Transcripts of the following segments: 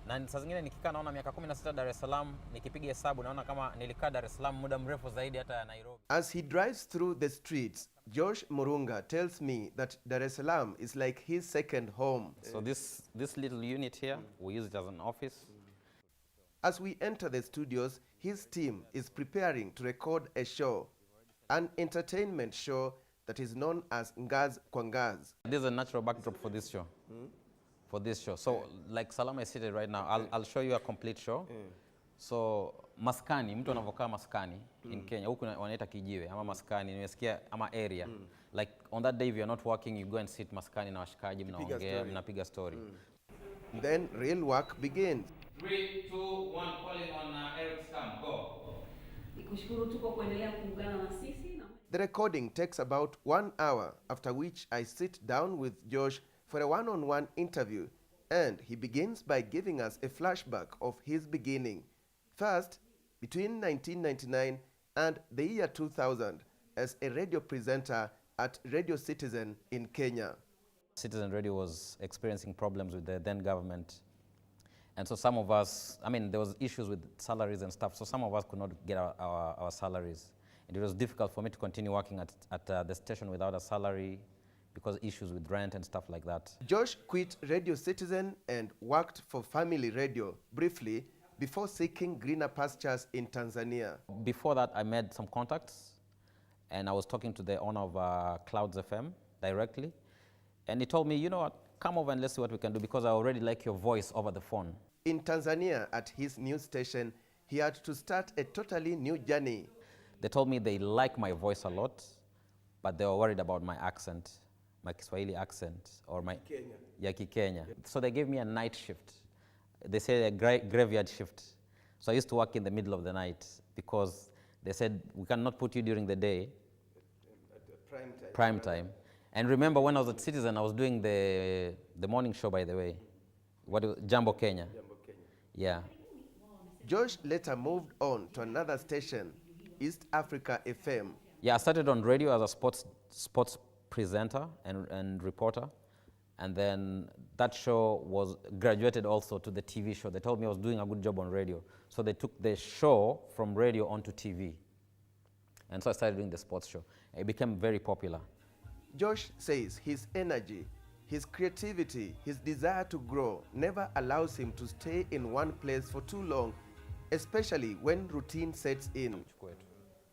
Na saa zingine nikikaa naona miaka 16 Dar es Salaam, nikipiga hesabu naona kama nilikaa Dar es Salaam muda mrefu zaidi hata ya Nairobi. As he drives through the streets, Josh Murunga tells me that Dar es Salaam is like his second home. So this little unit here, we use it as an office. As we enter the studios, his team is preparing to record a show, an entertainment show that is known as Ngaz kwa Ngaz. This is a natural backdrop for this show. For this show. So like Salama is seated right now, I'll show you a complete show. So maskani, mtu anavokaa maskani in Kenya, huku wanaita kijiwe ama maskani, nimesikia ama area. Like on that day if you're not working, you go and sit maskani na washikaji, mnaongea, mnapiga story. Then real work begins. 3, 2, 1, calling on Eric's cam, go. The recording takes about 1 hour, after which I sit down with Josh for a one-on-one interview, and he begins by giving us a flashback of his beginning. First, between 1999 and the year 2000 as a radio presenter at Radio Citizen in Kenya. Citizen Radio was experiencing problems with the then government. And so some of us, I mean, there was issues with salaries and stuff, so some of us could not get our salaries. And it was difficult for me to continue working at the station without a salary because issues with rent and stuff like that. Josh quit Radio Citizen and worked for Family Radio briefly before seeking greener pastures in Tanzania. Before that, I made some contacts, and I was talking to the owner of Clouds FM directly. And he told me, you know what, come over and let's see what we can do because I already like your voice over the phone. In Tanzania, at his news station, he had to start a totally new journey. They told me they like my voice a lot, but they were worried about my accent, my Kiswahili accent, or my Kenya. So they gave me a night shift. They said a graveyard shift. So I used to work in the middle of the night because they said we cannot put you during the day, at prime time. And remember when I was at Citizen, I was doing the morning show, by the way. Jambo Kenya. Yeah. Josh later moved on to another station, East Africa FM. Yeah, I started on radio as a sports presenter and reporter. And then that show was graduated also to the TV show. They told me I was doing a good job on radio. So they took the show from radio onto TV. And so I started doing the sports show. It became very popular. Josh says his energy, his creativity, his desire to grow never allows him to stay in one place for too long, especially when routine sets in.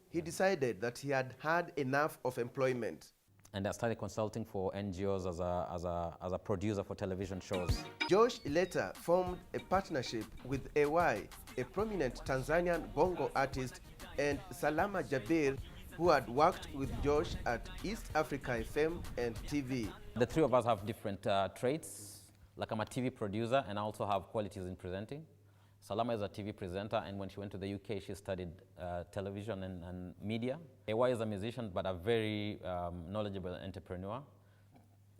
He decided that he had had enough of employment. And I started consulting for NGOs as a producer for television shows. Josh later formed a partnership with AY, a prominent Tanzanian bongo artist, and Salama Jabir, who had worked with Josh at East Africa FM and TV. The three of us have different traits. Like I'm a TV producer and I also have qualities in presenting. Salama is a TV presenter, and when she went to the UK, she studied television and media. AY is a musician, but a very knowledgeable entrepreneur.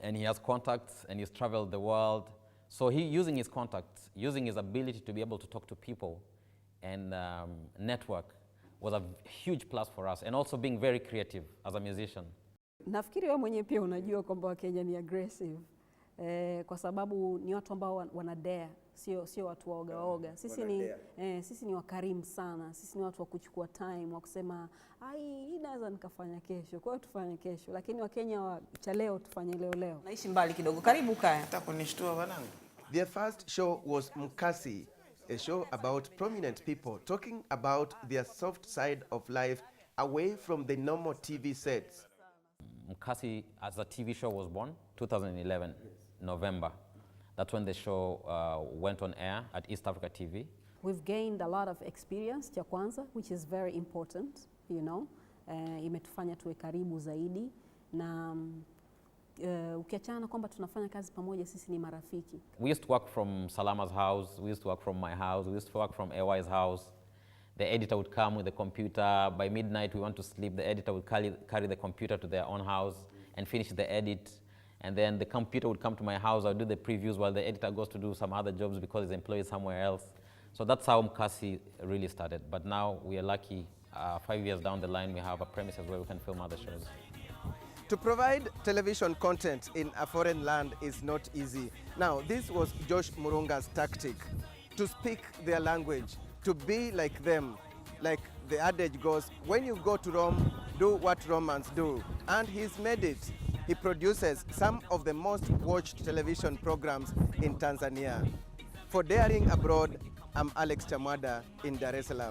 And he has contacts, and he's traveled the world. So using his contacts, using his ability to be able to talk to people and network was a huge plus for us, and also being very creative as a musician. Nafikiri wewe mwenyewe pia unajua kwamba Wakenya ni aggressive. Kwa sababu ni watu ambao wanadare, sio watu waoga. Sisi ni wakarimu sana. Sisi ni watu wa kuchukua time, wa kusema hii naweza nikafanya kesho. Kwa hiyo tufanye kesho. Lakini Wakenya cha leo tufanye leo. Naishi mbali kidogo. Karibu kaya. Utakunishtua wanangu. Their first show was Mkasi, a show about prominent people talking about their soft side of life away from the normal TV sets. Mkasi as a TV show was born, 2011, November. That's when the show went on air at East Africa TV. We've gained a lot of experience, cha kwanza, which is very important, you know. Imetufanya tuwe karibu zaidi na ukiachana kwamba tunafanya kazi pamoja, sisi ni marafiki. We used to work from Salama's house, we used to work from my house, we used to work from AY's house. The editor would come with the computer. By midnight, we want to sleep. The editor would carry the computer to their own house and finish the edit. And then the computer would come to my house. I would do the previews while the editor goes to do some other jobs because he's employed somewhere else. So that's how Mkasi really started. But now we are lucky, 5 years down the line, we have a premises where we can film other shows. To provide television content in a foreign land is not easy. Now, this was Josh Murunga's tactic. to speak their language, to be like them. Like the adage goes, when you go to Rome, do what Romans do. And he's made it. He produces some of the most watched television programs in Tanzania. For Daring Abroad, I'm Alex Chamwada in Dar es Salaam.